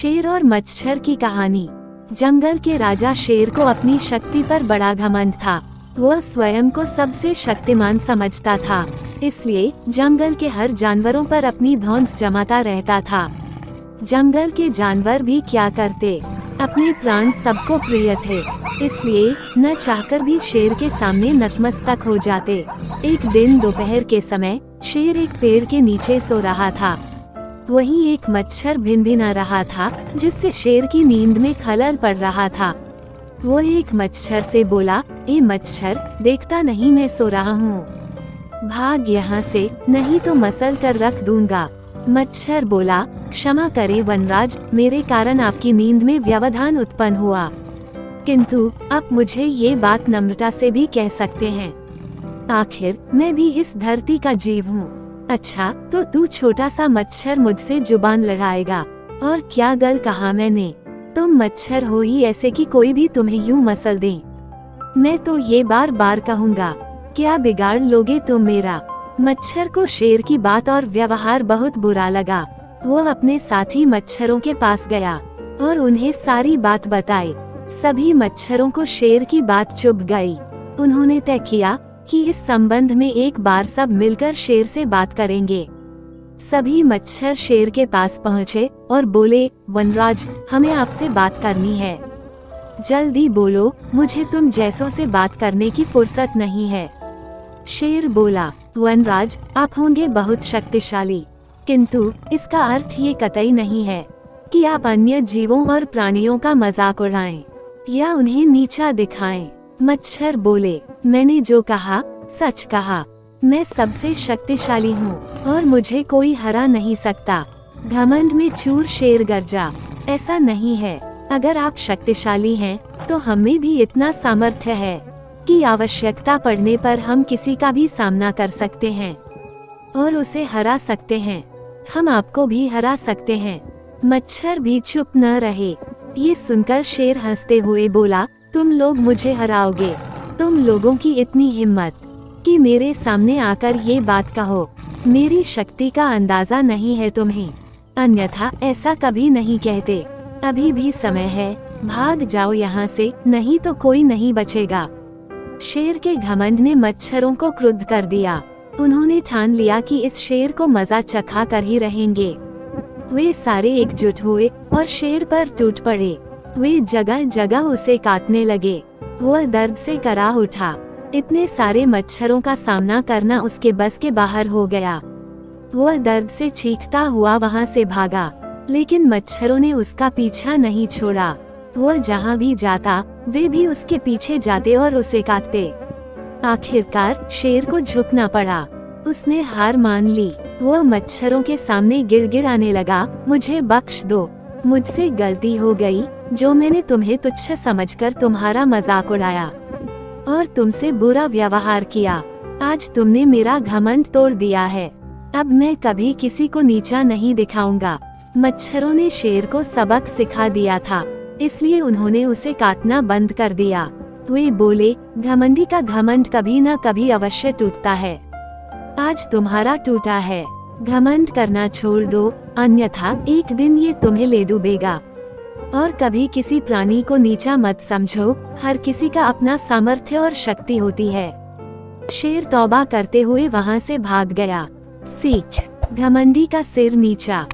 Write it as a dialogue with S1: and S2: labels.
S1: शेर और मच्छर की कहानी। जंगल के राजा शेर को अपनी शक्ति पर बड़ा घमंड था। वह स्वयं को सबसे शक्तिमान समझता था, इसलिए जंगल के हर जानवरों पर अपनी धौंस जमाता रहता था। जंगल के जानवर भी क्या करते, अपने प्राण सबको प्रिय थे, इसलिए न चाहकर भी शेर के सामने नतमस्तक हो जाते। एक दिन दोपहर के समय शेर एक पेड़ के नीचे सो रहा था। वहीं एक मच्छर भिनभिना रहा था, जिससे शेर की नींद में खलल पड़ रहा था। वो एक मच्छर से बोला, ए मच्छर, देखता नहीं मैं सो रहा हूँ, भाग यहाँ से, नहीं तो मसल कर रख दूंगा। मच्छर बोला, क्षमा करे वनराज, मेरे कारण आपकी नींद में व्यवधान उत्पन्न हुआ, किंतु आप मुझे ये बात नम्रता से भी कह सकते हैं। आखिर मैं भी इस धरती का जीव हूँ। अच्छा, तो तू छोटा सा मच्छर मुझसे जुबान लड़ाएगा? और क्या गल कहा मैंने? तुम मच्छर हो ही ऐसे कि कोई भी तुम्हें यूं मसल दे। मैं तो ये बार बार कहूँगा, क्या बिगाड़ लोगे तुम मेरा? मच्छर को शेर की बात और व्यवहार बहुत बुरा लगा। वो अपने साथी मच्छरों के पास गया और उन्हें सारी बात बताई। सभी मच्छरों को शेर की बात चुभ गई। उन्होंने तय किया कि इस संबंध में एक बार सब मिलकर शेर से बात करेंगे। सभी मच्छर शेर के पास पहुँचे और बोले, वनराज, हमें आपसे बात करनी है, जल्दी बोलो, मुझे तुम जैसों से बात करने की फुर्सत नहीं है। शेर बोला, वनराज, आप होंगे बहुत शक्तिशाली, किंतु इसका अर्थ ये कतई नहीं है कि आप अन्य जीवों और प्राणियों का मजाक उड़ाएं या उन्हें नीचा दिखाएं। मच्छर बोले, मैंने जो कहा सच कहा, मैं सबसे शक्तिशाली हूँ और मुझे कोई हरा नहीं सकता। घमंड में चूर शेर गरजा, ऐसा नहीं है। अगर आप शक्तिशाली हैं, तो हमें भी इतना सामर्थ्य है कि आवश्यकता पड़ने पर हम किसी का भी सामना कर सकते हैं और उसे हरा सकते हैं। हम आपको भी हरा सकते हैं। मच्छर भी चुप न रहे। ये सुनकर शेर हंसते हुए बोला, तुम लोग मुझे हराओगे? तुम लोगों की इतनी हिम्मत कि मेरे सामने आकर ये बात कहो? मेरी शक्ति का अंदाजा नहीं है तुम्हें, अन्यथा ऐसा कभी नहीं कहते। अभी भी समय है, भाग जाओ यहाँ से, नहीं तो कोई नहीं बचेगा। शेर के घमंड ने मच्छरों को क्रुद्ध कर दिया। उन्होंने ठान लिया कि इस शेर को मजा चखा कर ही रहेंगे। वे सारे एकजुट हुए और शेर पर टूट पड़े। वे जगह जगह उसे काटने लगे। वह दर्द से कराह उठा। इतने सारे मच्छरों का सामना करना उसके बस के बाहर हो गया। वह दर्द से चीखता हुआ वहां से भागा, लेकिन मच्छरों ने उसका पीछा नहीं छोड़ा। वह जहां भी जाता, वे भी उसके पीछे जाते और उसे काटते। आखिरकार शेर को झुकना पड़ा। उसने हार मान ली। वह मच्छरों के सामने गिड़गिड़ाने लगा, मुझे बख्श दो, मुझसे गलती हो गई, जो मैंने तुम्हें तुच्छ समझकर तुम्हारा मजाक उड़ाया और तुमसे बुरा व्यवहार किया। आज तुमने मेरा घमंड तोड़ दिया है। अब मैं कभी किसी को नीचा नहीं दिखाऊंगा। मच्छरों ने शेर को सबक सिखा दिया था, इसलिए उन्होंने उसे काटना बंद कर दिया। वे बोले, घमंडी का घमंड कभी न कभी अवश्य टूटता है। आज तुम्हारा टूटा है। घमंड करना छोड़ दो, अन्यथा एक दिन ये तुम्हें ले डूबेगा। और कभी किसी प्राणी को नीचा मत समझो, हर किसी का अपना सामर्थ्य और शक्ति होती है। शेर तौबा करते हुए वहां से भाग गया। सीख, घमंडी का सिर नीचा।